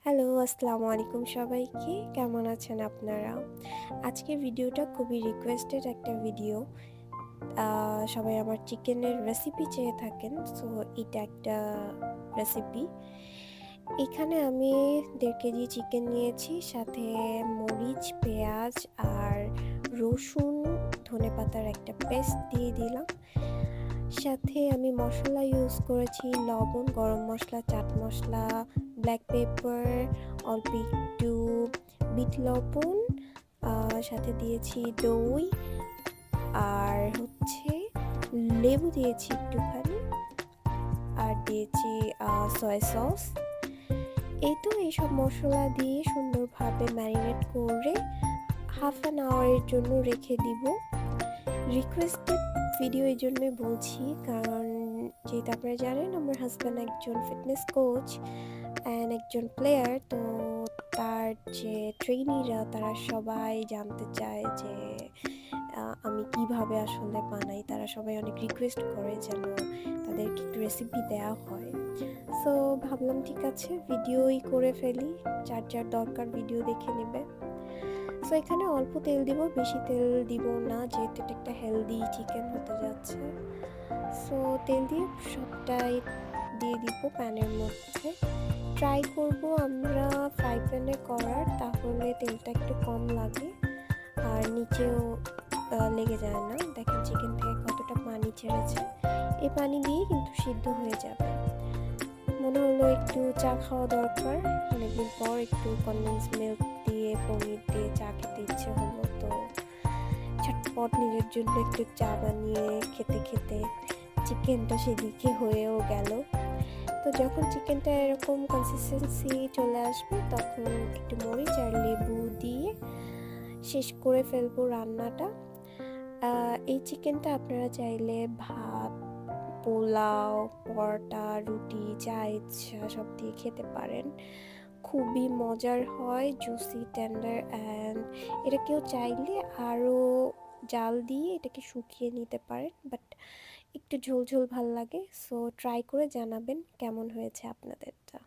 Hello, আসসালামু আলাইকুম সবাইকে। কেমন আছেন আপনারা? আজকের ভিডিওটা খুবই রিকোয়েস্টেড একটা ভিডিও। সবাই আমার চিকেনের রেসিপি চেয়ে থাকেন। সো এটা একটা রেসিপি। এখানে আমি ১.৫ কেজি চিকেন নিয়েছি, সাথে মরিচ, পেঁয়াজ আর রসুন, ধনেপাতার একটা পেস্ট দিয়ে দিলাম। সাথে আমি মসলা ইউজ করেছি লবণ, গরম মসলা, চাট মসলা, ব্ল্যাক পেপার, অল্প একটু বিট লবণ, সাথে দিয়েছি দই আর লেবু দিয়েছি একটুখানি, আর দিয়েছি সয়া সস। এইসব মশলা দিয়ে সুন্দরভাবে ম্যারিনেট করে হাফ অ্যান আওয়ারের জন্য রেখে দিব। রিকোয়েস্টেড ভিডিও এই জন্যই বলছি, কারণ যেহেতু আপনারা জানেন আমার হাজব্যান্ড একজন ফিটনেস কোচ অ্যান্ড একজন প্লেয়ার। তো তার যে ট্রেনিরা তারা সবাই জানতে চায় যে আমি কিভাবে আসলে বানাই। তারা সবাই অনেক রিকোয়েস্ট করে যেন তাদেরকে একটু রেসিপি দেওয়া হয়। সো ভাবলাম ঠিক আছে ভিডিওই করে ফেলি, যার যার দরকার ভিডিও দেখে নেবে। সো এখানে অল্প তেল দিব, বেশি তেল দিব না, যেহেতু এটা একটা হেলদি চিকেন হতে যাচ্ছে। সো তেল দিয়ে সবটাই দিয়ে দিব প্যানের মধ্যে। ট্রাই করব আমরা ফ্রাই প্যানে করার, তাহলে তেলটা একটু কম লাগে আর নিচেও লেগে যায় না। দেখেন চিকেন থেকে কতটা পানি ছেড়েছে। এই পানি দিয়ে কিন্তু সিদ্ধ হয়ে যাবে। মনে হলো একটু চা খাওয়া দরকার, অনেকদিন পর একটু কনডেন্স মিল্ক দিয়ে পনির দিয়ে চা খেতে ইচ্ছে হলো। তো ঝটপট নিজের জন্য একটু চা বানিয়ে খেতে খেতে চিকেনটা সেদিকে হয়েও গেল। তো যখন চিকেনটা এরকম কনসিস্টেন্সি চলে আসবে, তখন একটু মরিচ আর লেবু দিয়ে শেষ করে ফেলবো রান্নাটা। এই চিকেনটা আপনারা চাইলে ভাত, পোলাও, পরোটা, রুটি, যা ইচ্ছা সব দিয়ে খেতে পারেন। খুবই মজার হয়, জুসি, টেন্ডার, অ্যান্ড এটা কেউ চাইলে আরও জাল দিয়ে এটাকে শুকিয়ে নিতে পারেন, বাট একটু ঝোল ঝোল ভাল লাগে। সো ট্রাই করে জানাবেন কেমন হয়েছে আপনাদেরটা।